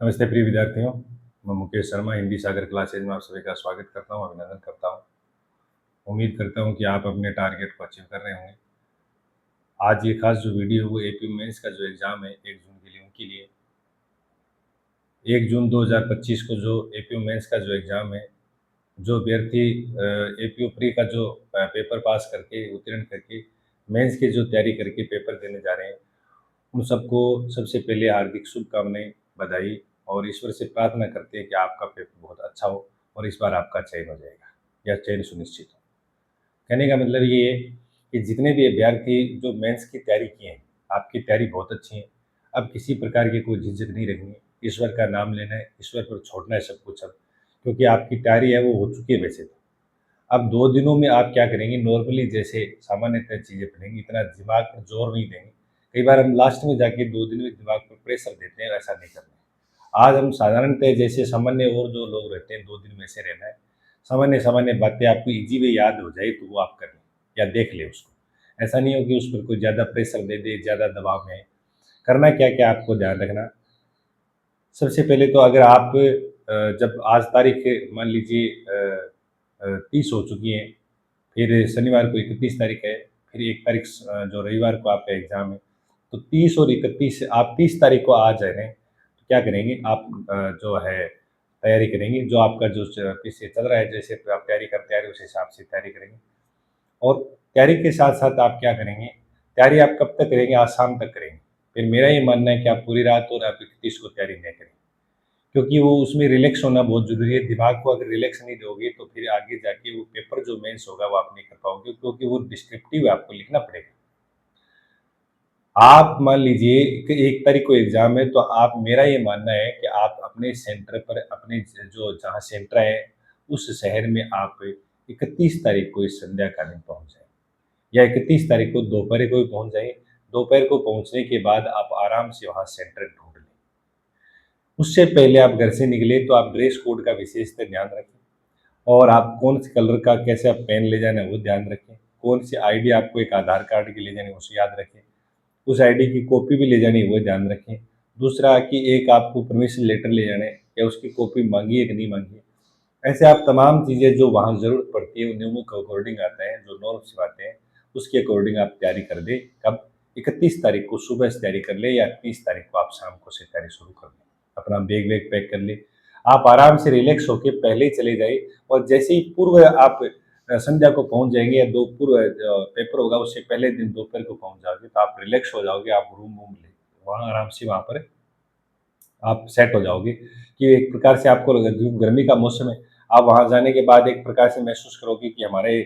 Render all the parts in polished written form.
नमस्ते प्रिय विद्यार्थियों, मैं मुकेश शर्मा हिंदी सागर क्लासेज में आप सभी का स्वागत करता हूं, अभिनंदन करता हूं। उम्मीद करता हूं कि आप अपने टारगेट को अचीव कर रहे होंगे। आज ये खास जो वीडियो है वो एपी मेंस का जो एग्ज़ाम है 1 जून के लिए उनके लिए 1 जून 2025 को जो एपी मेंस का जो एग्ज़ाम है, जो अभ्यर्थी एपीयू प्री का जो पेपर पास करके उत्तीर्ण करके मेंस की जो तैयारी करके पेपर देने जा रहे हैं, उन सबको सबसे पहले हार्दिक शुभकामनाएं, बधाई और ईश्वर से प्रार्थना करते हैं कि आपका पेपर बहुत अच्छा हो और इस बार आपका चयन हो जाएगा या चयन सुनिश्चित हो। कहने का मतलब ये है कि जितने भी अभ्यर्थी जो मेंस की तैयारी किए हैं, आपकी तैयारी बहुत अच्छी है। अब किसी प्रकार की कोई झिझक नहीं रखनी है, ईश्वर का नाम लेना है, ईश्वर पर छोड़ना है सब कुछ अब, क्योंकि आपकी तैयारी है वो हो चुकी है वैसे तो। अब 2 दिनों में आप क्या करेंगे, नॉर्मली जैसे सामान्यतः चीज़ें पढ़ेंगे, इतना दिमाग पर जोर नहीं देंगे। कई बार हम लास्ट में जाके 2 दिन में दिमाग पर प्रेशर देते हैं, ऐसा नहीं करना है। आज हम साधारणतः जैसे सामान्य और जो लोग रहते हैं 2 दिन में ऐसे रहना है। सामान्य-सामान्य बातें आपको ईज़ी वे याद हो जाए तो वो आप कर लें या देख लें उसको। ऐसा नहीं हो कि उस पर कोई ज़्यादा प्रेशर दे दे, ज़्यादा दबाव में है। करना क्या-क्या आपको ध्यान रखना, सबसे पहले तो अगर आप जब आज तारीख मान लीजिए 30 हो चुकी है, फिर शनिवार को 31 तारीख है, फिर 1 तारीख जो रविवार को आपका एग्ज़ाम है, तो 30 और 31 आप 30 तारीख को आ जा रहे हैं, तो क्या करेंगे आप जो है तैयारी करेंगे, जो आपका जो पीछे चल रहा है, जैसे आप तैयारी करते आ रहे हैं, उस हिसाब से तैयारी करेंगे। और तैयारी के साथ-साथ आप क्या करेंगे, तैयारी आप कब तक करेंगे? आज शाम तक करेंगे। फिर मेरा ये मानना है कि आप पूरी रात और आप 31 को तैयारी नहीं करें। क्योंकि वो उसमें रिलैक्स होना बहुत ज़रूरी है। दिमाग को अगर रिलैक्स नहीं दोगे तो फिर आगे जाके वो पेपर जो मेंस होगा वो आप नहीं कर पाओगे, क्योंकि वो डिस्क्रिप्टिव आपको लिखना पड़ेगा। आप मान लीजिए कि 1 तारीख को एग्ज़ाम है, तो आप मेरा ये मानना है कि आप अपने सेंटर पर अपने जो जहाँ सेंटर है, उस शहर में आप 31 तारीख को इस संध्याकालीन पहुँच जाएँ या 31 तारीख को दोपहर को भी पहुँच जाएँ। दोपहर को पहुँचने के बाद आप आराम से वहाँ सेंटर ढूँढ लें। उससे पहले आप घर से निकले तो आप ड्रेस कोड का विशेषकर ध्यान रखें। और आप कौन से कलर का कैसे आप पेन ले जाना है वो ध्यान रखें। कौन सी आईडी आपको एक आधार कार्ड की ले जानी है उसे याद रखें। उस आईडी की कॉपी भी ले जानी है वो ध्यान रखें। दूसरा कि एक आपको परमिशन लेटर ले जाना है या उसकी कॉपी माँगी है कि नहीं माँगी है। ऐसे आप तमाम चीज़ें जो वहाँ ज़रूरत पड़ती है, उन नियमों के अकॉर्डिंग आता है, जो नॉर्म्स आते हैं, उसके अकॉर्डिंग आप तैयारी कर दें। कब? 31 तारीख को सुबह से तैयारी कर लें या 30 तारीख को आप शाम को से तैयारी शुरू कर लें। अपना बैग वैग पैक कर लें। आप आराम से रिलैक्स होके पहले ही चले जाइए और जैसे ही पूर्व आप संध्या को पहुँच जाएँगे या दो पूर्व पेपर होगा उससे पहले दिन दोपहर को पहुँच जाओगे, तो आप रिलैक्स हो जाओगे, आप रूम-वूम ले वहाँ आराम से वहाँ पर आप सेट हो जाओगे कि एक प्रकार से आपको लगे जो गर्मी का मौसम है, आप वहाँ जाने के बाद एक प्रकार से महसूस करोगे कि हमारे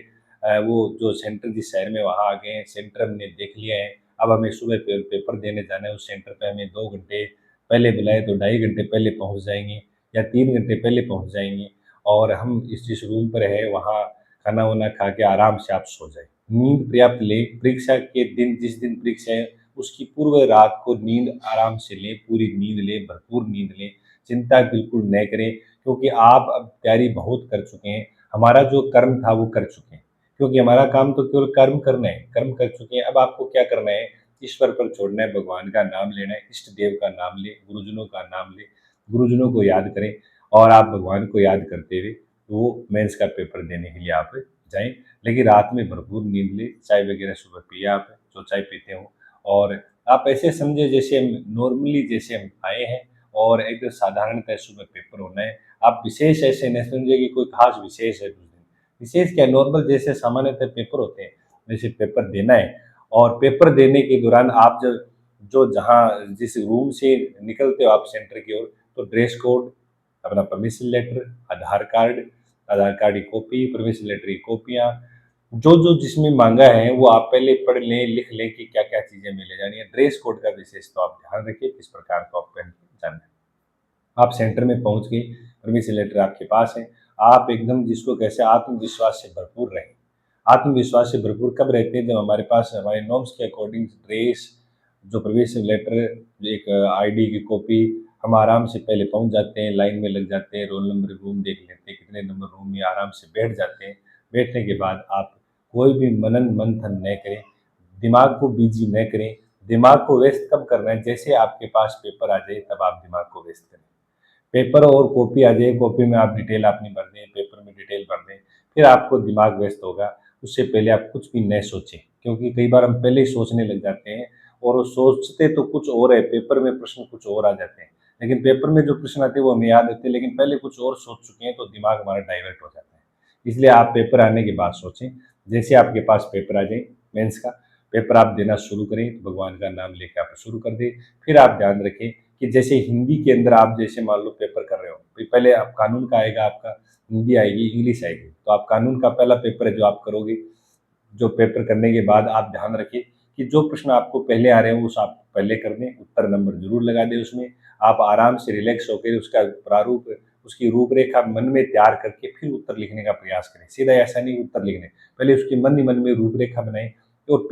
वो जो सेंटर जिस शहर में वहाँ आ गए हैं, सेंटर हमने देख लिया है, अब हमें सुबह पेपर देने जाना है, उस सेंटर पे हमें 2 घंटे पहले बुलाए तो ढाई घंटे पहले पहुँच जाएँगे या 3 घंटे पहले पहुँच जाएँगे और हम जिस रूम पर है वहाँ खाना-वाना खा के आराम से आप सो जाएँ। नींद पर्याप्त लें, परीक्षा के दिन जिस दिन परीक्षा है उसकी पूर्व रात को नींद आराम से लें, पूरी नींद लें, भरपूर नींद लें, चिंता बिल्कुल न करें क्योंकि आप अब तैयारी बहुत कर चुके हैं। हमारा जो कर्म था वो कर चुके हैं, क्योंकि हमारा काम तो केवल कर्म करना है, कर्म कर चुके हैं। अब आपको क्या करना है, ईश्वर पर छोड़ना है, भगवान का नाम लेना है, इष्ट देव का नाम लें, गुरुजनों का नाम लें, गुरुजनों को याद करें और आप भगवान को याद करते हुए वो मेंस का पेपर देने के लिए आप जाएँ। लेकिन रात में भरपूर नींद लें, चाय वगैरह सुबह पिएँ आप, जो चाय पीते हो और आप ऐसे समझे जैसे हम नॉर्मली जैसे हम आए हैं और एकदम साधारणतः सुबह पेपर होना है। आप विशेष ऐसे न समझे कि कोई खास विशेष है उस दिन। विशेष क्या नॉर्मल जैसे सामान्यतः पेपर होते हैं, वैसे पेपर देना है और पेपर देने के दौरान आप जब जो जहाँ जिस रूम से निकलते हो आप सेंटर की ओर, तो ड्रेस कोड, अपना परमिशन लेटर, आधार कार्ड की कॉपी, परमिशन लेटर की कॉपियाँ जो-जो जिसमें माँगा है, वो आप पहले पढ़ लें, लिख लें कि क्या-क्या चीज़ें हमें ले जानी है। ड्रेस कोड का विशेष तो आप ध्यान रखिए, किस प्रकार को आप पहन के जाना है। आप सेंटर में पहुँच गए, परमिशन लेटर आपके पास है, आप एकदम जिसको कैसे आत्मविश्वास से भरपूर रहें। आत्मविश्वास से भरपूर कब रहते हैं, जब हमारे पास हमारे नॉर्म्स के अकॉर्डिंग ड्रेस, जो परमिशन लेटर, एक आईडी की कॉपी, हम आराम से पहले पहुँच जाते हैं, लाइन में लग जाते हैं, रोल नंबर रूम देख लेते हैं, कितने नंबर रूम में आराम से बैठ जाते हैं। बैठने के बाद आप कोई भी मनन मंथन न करें, दिमाग को बिज़ी न करें। दिमाग को व्यस्त कब करना है, जैसे आपके पास पेपर आ जाए तब आप दिमाग को व्यस्त करें। पेपर और कॉपी आ जाए, कॉपी में आप डिटेल अपनी भर दें, पेपर में डिटेल भर दें, फिर आपको दिमाग व्यस्त होगा। उससे पहले आप कुछ भी न सोचें, क्योंकि कई बार हम पहले ही सोचने लग जाते हैं और वो सोचते तो कुछ और है, पेपर में प्रश्न कुछ और आ जाते हैं। लेकिन पेपर में जो प्रश्न आते हैं वो हमें याद रहते हैं, लेकिन पहले कुछ और सोच चुके हैं तो दिमाग हमारा डाइवर्ट हो जाता है। इसलिए आप पेपर आने के बाद सोचें। जैसे आपके पास पेपर आ जाए मेंस का, पेपर आप देना शुरू करें तो भगवान का नाम लेके आप शुरू कर दें। फिर आप ध्यान रखें कि जैसे हिंदी के अंदर आप जैसे मान लो पेपर कर रहे हो, तो पहले आप कानून का आएगा आपका, हिंदी आएगी, इंग्लिश आएगी, तो आप कानून का पहला पेपर है जो आप करोगे। जो पेपर करने के बाद आप ध्यान रखिए कि जो प्रश्न आपको पहले आ रहे हैं उस आप पहले कर दें, उत्तर नंबर जरूर लगा दें उसमें। आप आराम से रिलैक्स होकर उसका प्रारूप, उसकी रूपरेखा मन में तैयार करके फिर उत्तर लिखने का प्रयास करें। सीधा ऐसा नहीं उत्तर लिखने, पहले उसकी मन ही मन में रूपरेखा बनाएं और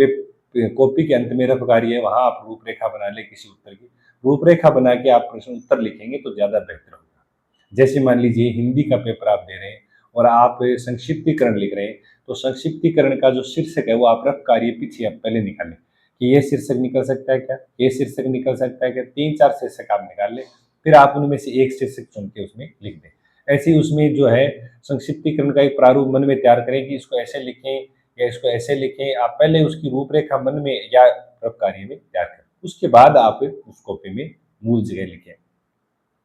कॉपी के अंत में रफ कार्य है वहां आप रूपरेखा बना लें किसी उत्तर की। रूपरेखा बना के आप प्रश्न उत्तर लिखेंगे तो ज्यादा बेहतर होगा। जैसे मान लीजिए हिंदी का पेपर आप दे रहे हैं और आप संक्षिप्तीकरण लिख रहे हैं, तो संक्षिप्तीकरण का जो शीर्षक है वो आप रफ कार्य पीछे आप पहले निकालें कि ये शीर्षक निकल सकता है क्या, ये शीर्षक निकल सकता है क्या, तीन चार शीर्षक आप निकाल लें। फिर आप उनमें से एक शीर्षक चुन के उसमें लिख दें। ऐसे ही उसमें जो है संक्षिप्तीकरण का एक प्रारूप मन में तैयार करें कि इसको ऐसे लिखें या इसको ऐसे लिखें। आप पहले उसकी रूपरेखा मन में या रफ कार्य में तैयार करें, उसके बाद आप उस कॉपी में मूल जगह लिखें।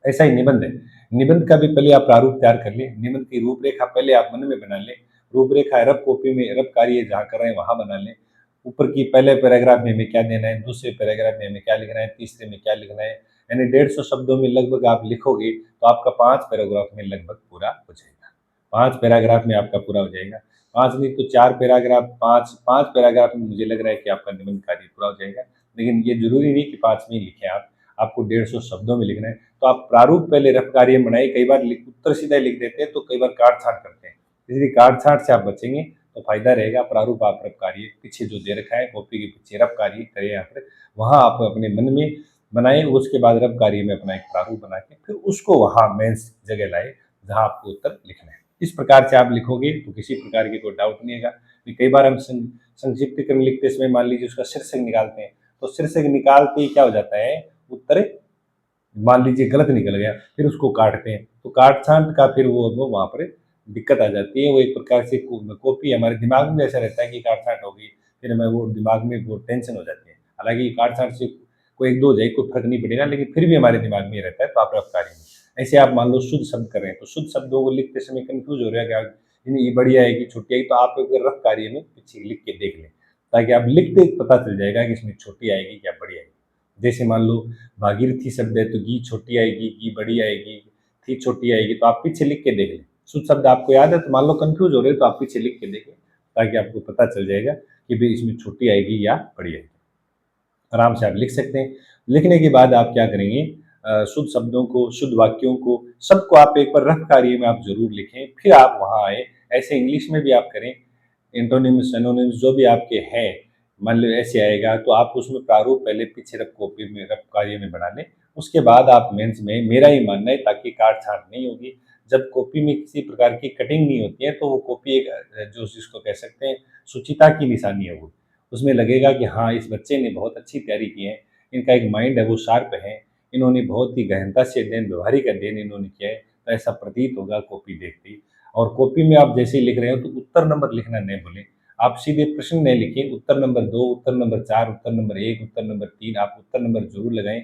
ऐसा ही निबंध है, निबंध का भी पहले आप प्रारूप तैयार कर लें, निबंध की रूपरेखा पहले आप मन में बना लें। रूपरेखा रफ कॉपी में रफ कार्य जहाँ कर रहे हैं वहां बना लें। ऊपर की पहले पैराग्राफ में हमें क्या देना है, दूसरे पैराग्राफ में हमें क्या लिखना है, तीसरे में क्या लिखना है, यानी 150 शब्दों में लगभग आप लिखोगे तो आपका 5 पैराग्राफ में लगभग पूरा हो जाएगा। 5 पैराग्राफ में आपका पूरा हो जाएगा। 5 नहीं तो 4 पैराग्राफ, 5 5 पैराग्राफ में मुझे लग रहा है कि आपका निबंध कार्य पूरा हो जाएगा। लेकिन ये जरूरी नहीं कि 5 में ही लिखें आप, आपको 150 शब्दों में लिखना है। तो आप प्रारूप पहले रफ कार्य बनाए, कई बार उत्तर सीधा लिख देते हैं तो कई बार काट छाट करते हैं, इसलिए काट छाट से आप बचेंगे तो फायदा रहेगा। प्रारूप आप रफ कार्य पीछे जो दे रखा है कॉपी के पीछे रफ कार्य करें, यहाँ पर वहां आप अपने मन में बनाए, उसके बाद रफ कार्य में अपना एक प्रारूप बना के फिर उसको वहां मेंस जगह लाए जहां आपको उत्तर लिखना है। इस प्रकार से आप लिखोगे तो किसी प्रकार की कोई डाउट नहीं है। कई बार हम संक्षिप्तीकरण लिखते समय मान लीजिए उसका शीर्षक निकालते हैं, तो शीर्षक निकालते ही क्या हो जाता है, उत्तर मान लीजिए गलत निकल गया, फिर उसको काटते हैं तो काट छांट का फिर वो वहां पर दिक्कत आ जाती है। वो एक प्रकार से कॉपी हमारे दिमाग में ऐसा रहता है कि काट छांट होगी, फिर हमें वो दिमाग में वो टेंशन हो जाती है। हालांकि काट छांट से कोई एक दो हो जाए कोई फर्क नहीं पड़ेगा, लेकिन फिर भी हमारे दिमाग में रहता है तो आप रफ कार्य। ऐसे आप मान लो शुद्ध शब्द कर रहे हैं तो शुद्ध शब्दों को लिखते समय कंफ्यूज हो रहा है क्या ये बढ़िया है कि छोटी आएगी, तो आप एक रफ कार्य में पीछे लिख के देख लें ताकि आप लिखते पता चल जाएगा कि इसमें छोटी आएगी या बड़ी आएगी। जैसे मान लो भागीरथी शब्द है तो गी छोटी आएगी, गी बड़ी आएगी, थी छोटी आएगी, तो आप पीछे लिख के देख लें। शुद्ध शब्द आपको याद है तो मान लो कंफ्यूज हो रहे हो तो आप पीछे लिख के देखें ताकि आपको पता चल जाएगा कि भाई इसमें छोटी आएगी या बड़ी आएगी। आराम से आप लिख सकते हैं। लिखने के बाद आप क्या करेंगे, शुद्ध शब्दों को, शुद्ध वाक्यों को, सबको आप एक बार रफ कार्य में आप जरूर लिखें, फिर आप वहां आए। ऐसे इंग्लिश में भी आप करें, एंटोनिम्स एनोनिम्स जो भी आपके हैं, मान लो ऐसे आएगा तो आप उसमें प्रारूप पहले पीछे रफ कॉपी में रफ कार्य में बना लें। उसके बाद आप मेंस में, मेरा ही मानना है, ताकि काट छाट नहीं होगी। जब कॉपी में किसी प्रकार की कटिंग नहीं होती है तो वो कॉपी एक जो जिसको कह सकते हैं सुचिता की निशानी है, वो उसमें लगेगा कि हाँ इस बच्चे ने बहुत अच्छी तैयारी की है, इनका एक माइंड है वो शार्प है, इन्होंने बहुत ही गहनता से अध्ययन, व्यवहारिक अध्ययन इन्होंने किया है, तो ऐसा प्रतीत होगा कॉपी देखते ही। और कॉपी में आप जैसे ही लिख रहे हो तो उत्तर नंबर लिखना नहीं भूलें। आप सीधे प्रश्न नहीं लिखें, उत्तर नंबर 2, उत्तर नंबर 4, उत्तर नंबर 1, उत्तर नंबर 3, आप उत्तर नंबर जरूर लगाएं।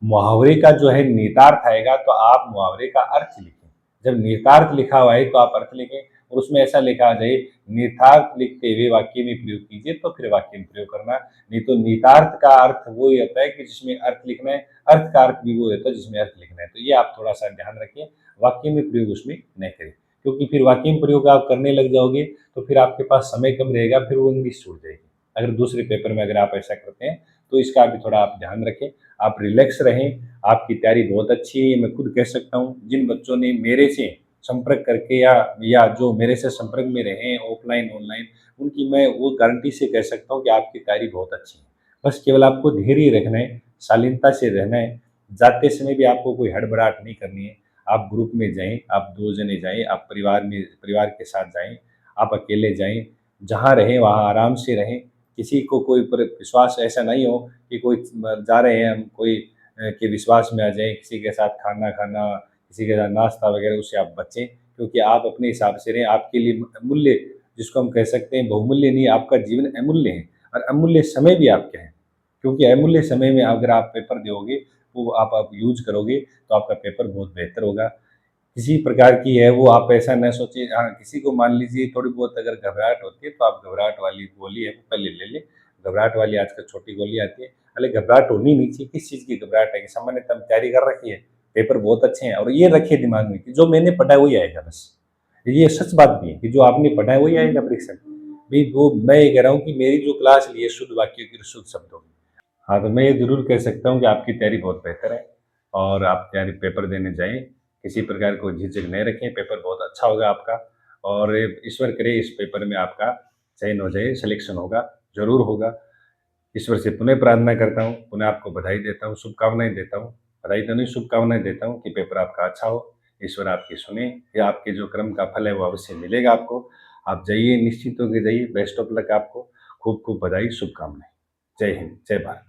मुहावरे का जो है निहितार्थ आएगा तो आप मुहावरे का अर्थ लिखें। जब निहितार्थ लिखा हुआ है तो आप अर्थ लिखें, और उसमें ऐसा लिखा आ जाए निहितार्थ लिखते हुए वाक्य में प्रयोग कीजिए तो फिर वाक्य में प्रयोग करना। नहीं तो निहितार्थ का अर्थ वो ही होता है कि जिसमें अर्थ लिखना है, अर्थ का अर्थ भी वो होता है जिसमें अर्थ लिखना है। तो ये आप थोड़ा सा ध्यान रखिए, वाक्य में प्रयोग उसमें नहीं करें, क्योंकि फिर वाक्य में प्रयोग आप करने लग जाओगे तो फिर आपके पास समय कम रहेगा, फिर वो इंग्लिश छूट जाएगी। अगर दूसरे पेपर में अगर आप ऐसा करते हैं तो इसका भी थोड़ा आप ध्यान रखें। आप रिलैक्स रहें, आपकी तैयारी बहुत अच्छी है, मैं खुद कह सकता हूँ। जिन बच्चों ने मेरे से संपर्क करके या जो मेरे से संपर्क में रहे हैं ऑफलाइन ऑनलाइन, उनकी मैं वो गारंटी से कह सकता हूँ कि आपकी तैयारी बहुत अच्छी है। बस केवल आपको धैर्य रखना है, शालीनता से रहना है, जाते समय भी आपको कोई हड़बड़ाहट नहीं करनी है। आप ग्रुप में जाएं, आप 2 जने जाएं, आप परिवार के साथ जाएं, आप अकेले जाएं, जहाँ रहें वहाँ आराम से रहें। किसी को कोई पर विश्वास ऐसा नहीं हो कि कोई जा रहे हैं हम कोई के विश्वास में आ जाए, किसी के साथ खाना खाना किसी के साथ नाश्ता वगैरह उससे आप बचें, क्योंकि आप अपने हिसाब से रहें, आपके लिए मूल्य जिसको हम कह सकते हैं बहुमूल्य नहीं, आपका जीवन अमूल्य है और अमूल्य समय भी आपके हैं। क्योंकि अमूल्य समय में अगर आप पेपर दोगे, वो आप यूज़ करोगे, तो आपका पेपर बहुत बेहतर होगा। किसी प्रकार की है वो आप ऐसा न सोचिए। हाँ, किसी को मान लीजिए थोड़ी बहुत अगर घबराहट होती है, तो आप घबराहट वाली गोली है वो पहले ले लें। घबराहट वाली आजकल छोटी गोली आती है। हालाँकि घबराहट होनी नहीं चाहिए, किस चीज़ की घबराहट है कि सामान्यतः हम तैयारी कर रखी है, पेपर बहुत अच्छे हैं और ये रखिए दिमाग में कि जो मैंने पढ़ा है वही आएगा बस। ये सच बात भी है कि जो आपने पढ़ा है वही आएगा परीक्षा में। भई वो मैं ये कह रहा हूँ कि मेरी जो क्लास ली है शुद्ध वाक्यों की और शुद्ध शब्दों की। हाँ, तो मैं ये ज़रूर कह सकता हूँ कि आपकी तैयारी बहुत बेहतर है और आप तैयारी पेपर देने जाएँ, किसी प्रकार को झिझक नहीं रखें, पेपर बहुत अच्छा होगा आपका और ईश्वर करे इस पेपर में आपका चयन हो जाए, सिलेक्शन होगा, ज़रूर होगा। ईश्वर से पुनः प्रार्थना करता हूँ, पुनः आपको बधाई देता हूँ, शुभकामनाएँ देता हूँ। बधाई तो नहीं, शुभकामनाएँ देता हूँ कि पेपर आपका अच्छा हो, ईश्वर आपकी सुने, या आपके जो कर्म का फल है वो अवश्य मिलेगा आपको। आप जाइए, निश्चिंत होके जाइए, बेस्ट ऑफ लक आपको। खूब-खूब बधाई, शुभकामनाएँ। जय हिंद, जय भारत।